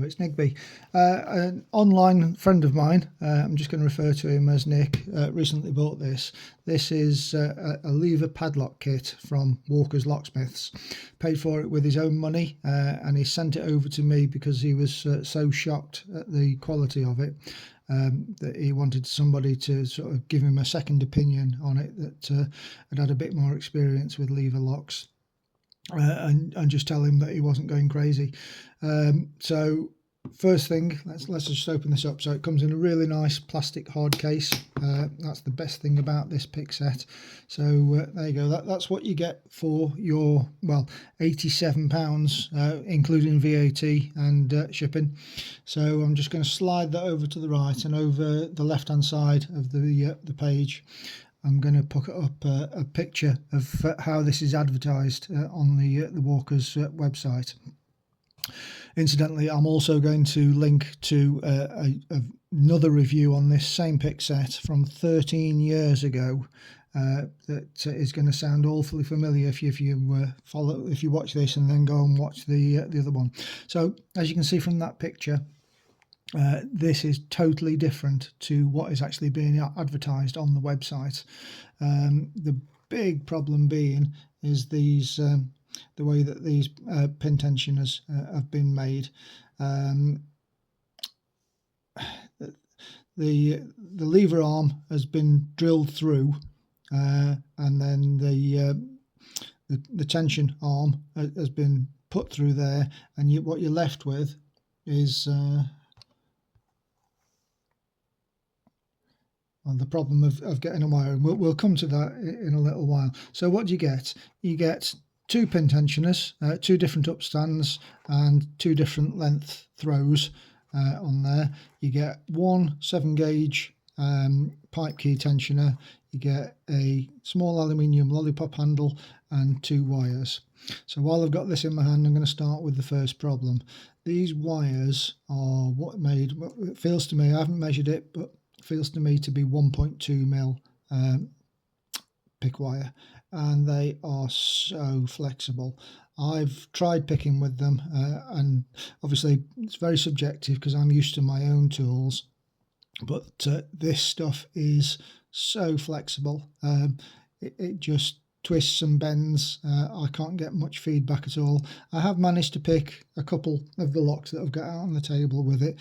it's Nigby. An online friend of mine, I'm just going to refer to him as Nick, recently bought this. This is a lever padlock kit from Walker's Locksmiths. Paid for it with his own money, and he sent it over to me because he was so shocked at the quality of it. That he wanted somebody to sort of give him a second opinion on it that had a bit more experience with lever locks, and just tell him that he wasn't going crazy. So first thing, let's just open this up. So it comes in a really nice plastic hard case. That's the best thing about this pick set. So there you go. That's what you get for your, well, £87, including VAT and shipping. So I'm just going to slide that over to the right, and over the left hand side of the page I'm going to put up a picture of how this is advertised on the Walker's website. Incidentally, I'm also going to link to another review on this same pick set from 13 years ago that is going to sound awfully familiar if you watch this and then go and watch the other one. So as you can see from that picture, this is totally different to what is actually being advertised on the website. The big problem being is these the way that these pin tensioners have been made. The lever arm has been drilled through, and then the tension arm has been put through there, and what you're left with is well, the problem of getting a wire, and we'll come to that in a little while. So what do you get? You get two pin tensioners, two different upstands and two different length throws on there. You get one 7-gauge pipe key tensioner. You get a small aluminium lollipop handle and two wires. So while I've got this in my hand, I'm going to start with the first problem. These wires are it feels to me, I haven't measured it, but it feels to me to be 1.2 mil pick wire, and they are so flexible. I've tried picking with them, and obviously it's very subjective because I'm used to my own tools, but this stuff is so flexible. It just twists and bends. I can't get much feedback at all. I have managed to pick a couple of the locks that I've got out on the table with it,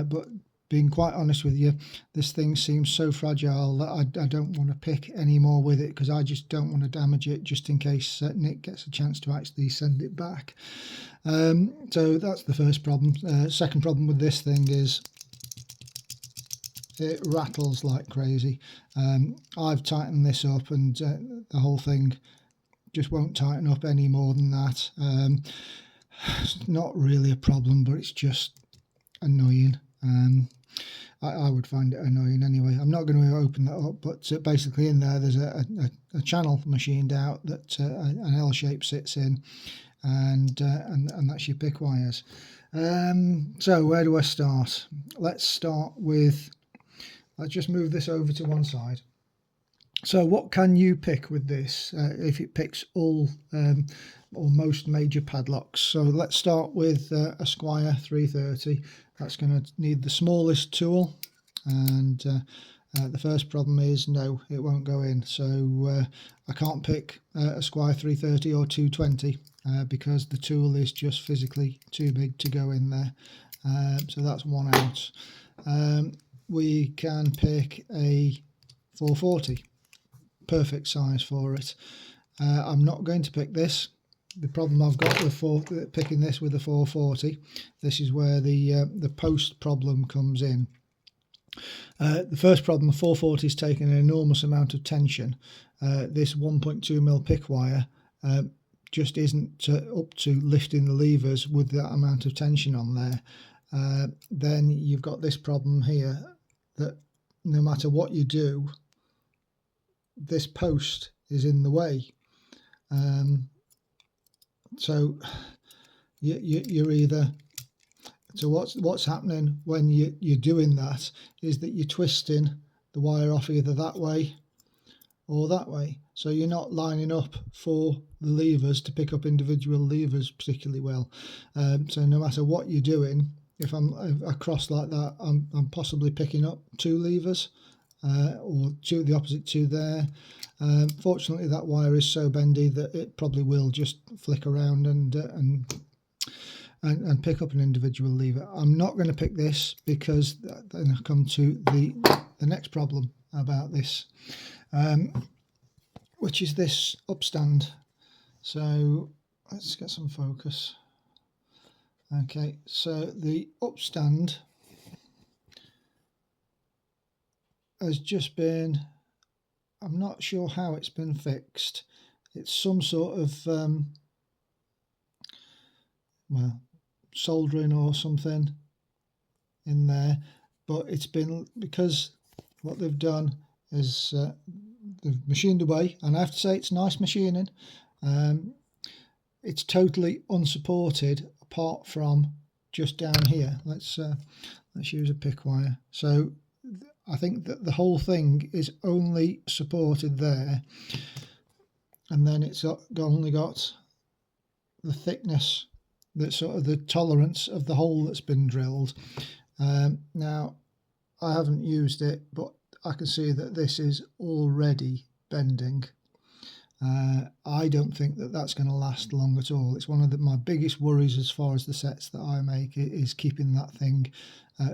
but being quite honest with you, this thing seems so fragile that I don't want to pick any more with it, because I just don't want to damage it just in case Nick gets a chance to actually send it back. So that's the first problem. Second problem with this thing is it rattles like crazy. I've tightened this up, and the whole thing just won't tighten up any more than that. It's not really a problem, but it's just annoying. I would find it annoying anyway. I'm not going to open that up, but basically in there there's a channel machined out that an L shape sits in, and that's your pick wires. So where do I start? Let's just move this over to one side. So what can you pick with this if it picks all or most major padlocks? So let's start with a Squire 330. That's going to need the smallest tool, and the first problem is no, it won't go in. So I can't pick a Squire 330 or 220 because the tool is just physically too big to go in there. So that's one out. We can pick a 440, perfect size for it. I'm not going to pick this. The problem I've got with picking this with a 440, this is where the post problem comes in. The first problem, the 440 is taking an enormous amount of tension. This 1.2 mil pick wire just isn't up to lifting the levers with that amount of tension on there. Then you've got this problem here, that no matter what you do, this post is in the way. So you're either, so what's happening when you're doing that is that you're twisting the wire off either that way or that way. So you're not lining up for the levers to pick up individual levers particularly well. So no matter what you're doing, if I'm across like that, I'm possibly picking up 2 levers, or the opposite 2 there. Fortunately, that wire is so bendy that it probably will just flick around and pick up an individual lever. I'm not going to pick this, because then I come to the next problem about this, which is this upstand. So let's get some focus. Okay, so the upstand has just been, I'm not sure how it's been fixed. It's some sort of well, soldering or something in there, but it's been, because what they've done is they've machined away, and I have to say it's nice machining. It's totally unsupported apart from just down here. Let's use a pick wire. So I think that the whole thing is only supported there, and then it's only got the thickness, that sort of the tolerance of the hole that's been drilled. Now, I haven't used it, but I can see that this is already bending. I don't think that that's going to last long at all. It's one of my biggest worries as far as the sets that I make, is keeping that thing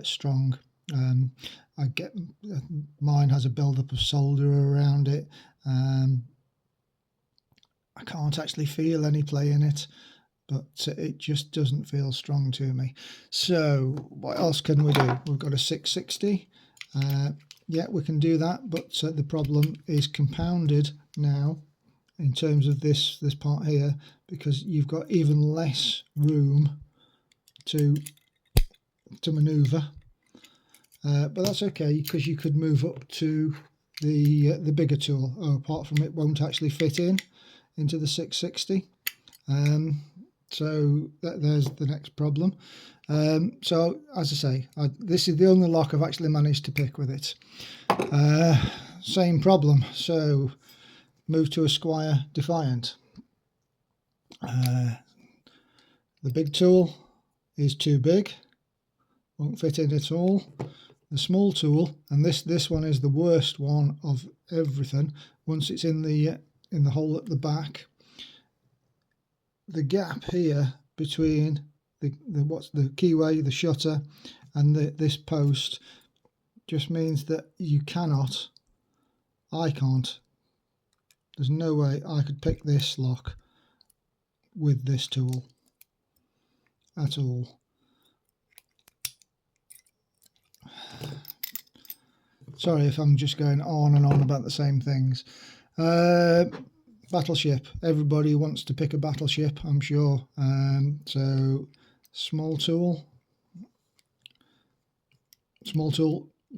strong. I get mine has a build-up of solder around it. I can't actually feel any play in it, but it just doesn't feel strong to me. So what else can we do? We've got a 660. Yeah, we can do that, but the problem is compounded now in terms of this part here, because you've got even less room to maneuver. But that's okay, because you could move up to the bigger tool. Oh, apart from it won't actually fit into the 660. So there's the next problem. So as I say, this is the only lock I've actually managed to pick with it. Same problem. So move to a Squire Defiant. The big tool is too big, won't fit in at all. The small tool, and this one is the worst one of everything. Once it's in the hole at the back, the gap here between what's the keyway, the shutter, and this post just means that I can't. There's no way I could pick this lock with this tool at all. Sorry if I'm just going on and on about the same things. Battleship. Everybody wants to pick a battleship, I'm sure. So small tool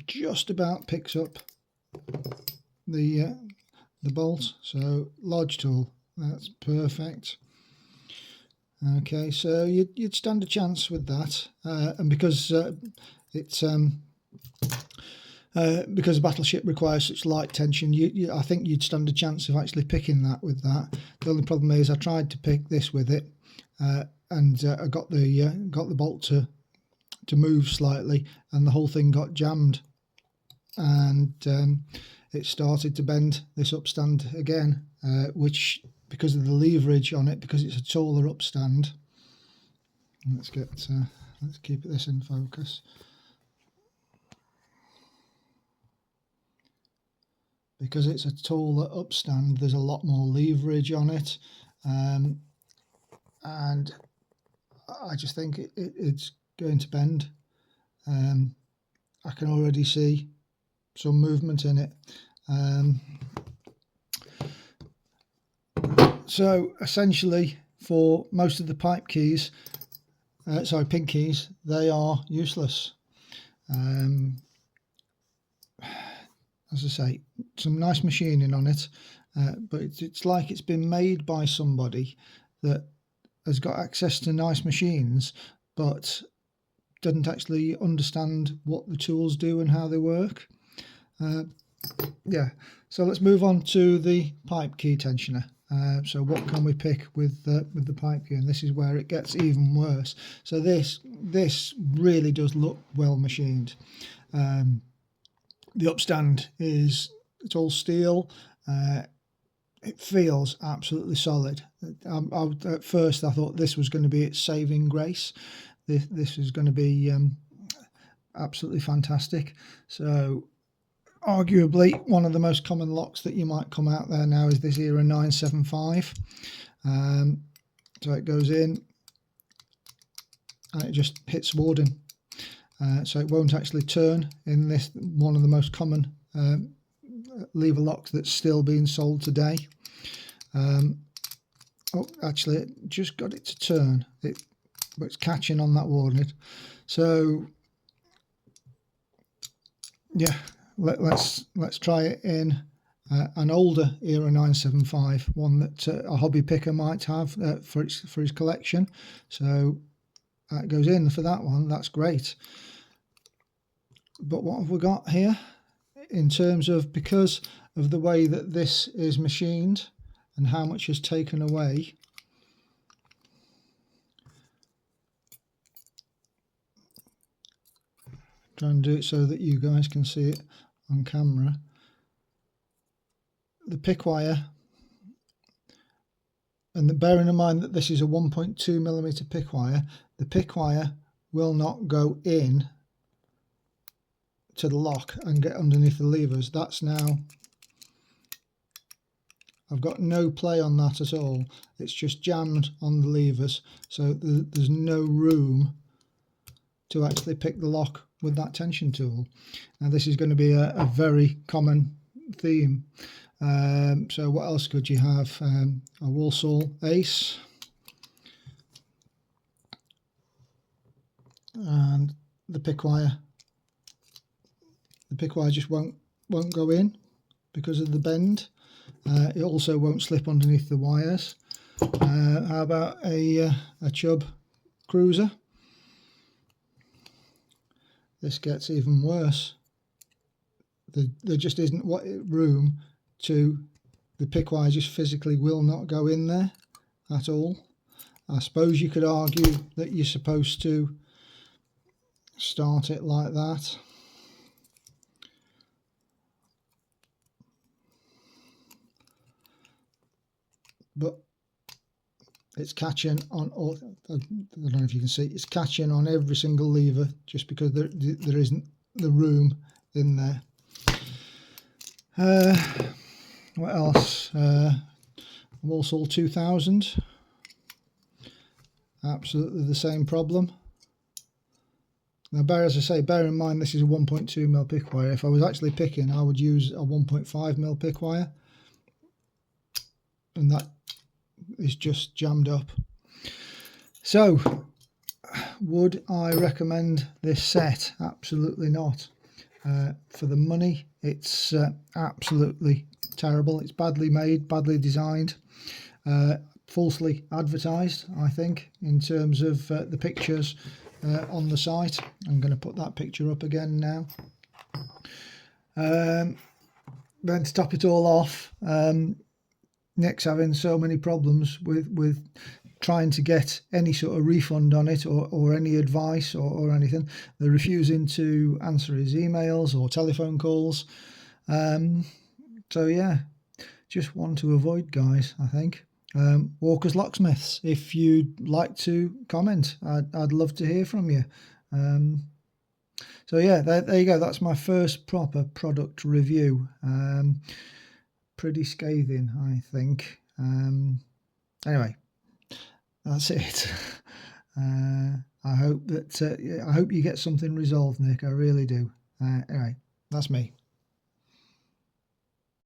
just about picks up the bolt. So large tool, that's perfect. Okay, so you'd stand a chance with that, and because because Battleship requires such light tension, I think you'd stand a chance of actually picking that with that. The only problem is I tried to pick this with it, and I got the bolt to move slightly, and the whole thing got jammed, and it started to bend this upstand again, which, because of the leverage on it, because it's a taller upstand. Let's keep this in focus. Because it's a taller upstand, there's a lot more leverage on it, and I just think it's going to bend. I can already see some movement in it. So essentially, for most of the pipe keys, pin keys, they are useless. As I say, some nice machining on it, but it's like it's been made by somebody that has got access to nice machines, but doesn't actually understand what the tools do and how they work. Yeah, so let's move on to the pipe key tensioner. So what can we pick with the pipe gear? And this is where it gets even worse. So this really does look well machined. The upstand it's all steel. It feels absolutely solid. At first I thought this was going to be its saving grace. This is going to be absolutely fantastic. So arguably one of the most common locks that you might come out there now is this Era 975. So it goes in and it just hits warding. So it won't actually turn in this, one of the most common lever locks that's still being sold today. Oh, actually, it just got it to turn. But it's catching on that warding. So yeah, let's try it in an older Era 975, one that a hobby picker might have for his collection. So that goes in for that one. That's great. But what have we got here in terms of, because of the way that this is machined and how much is taken away? Try and do it so that you guys can see it on camera. The pick wire, and bearing in mind that this is a 1.2mm pick wire, the pick wire will not go in to the lock and get underneath the levers. That's now, I've got no play on that at all. It's just jammed on the levers, so there's no room to actually pick the lock with that tension tool. Now this is going to be a very common theme. So what else could you have? A Walsall Ace, and the pick wire. The pick wire just won't go in because of the bend. It also won't slip underneath the wires. How about a Chubb Cruiser? This gets even worse. There just isn't room to, the pick wire just physically will not go in there at all. I suppose you could argue that you're supposed to start it like that. But it's catching on all, I don't know if you can see, it's catching on every single lever just because there isn't the room in there. What else? Walsall 2000, absolutely the same problem. Now as I say, bear in mind this is a 1.2mm pick wire. If I was actually picking, I would use a 1.5mm pick wire, and that is just jammed up. So would I recommend this set? Absolutely not. For the money, it's absolutely terrible. It's badly made, badly designed, falsely advertised, I think, in terms of the pictures on the site. I'm going to put that picture up again now. Then to top it all off, Nick's having so many problems with trying to get any sort of refund on it or any advice or anything. They're refusing to answer his emails or telephone calls. So yeah, just one to avoid, guys, I think. Walker's Locksmiths, if you'd like to comment, I'd love to hear from you. So yeah, there you go. That's my first proper product review. Pretty scathing, I think. Anyway, that's it. I hope that I hope you get something resolved, Nick. I really do. Anyway, that's me.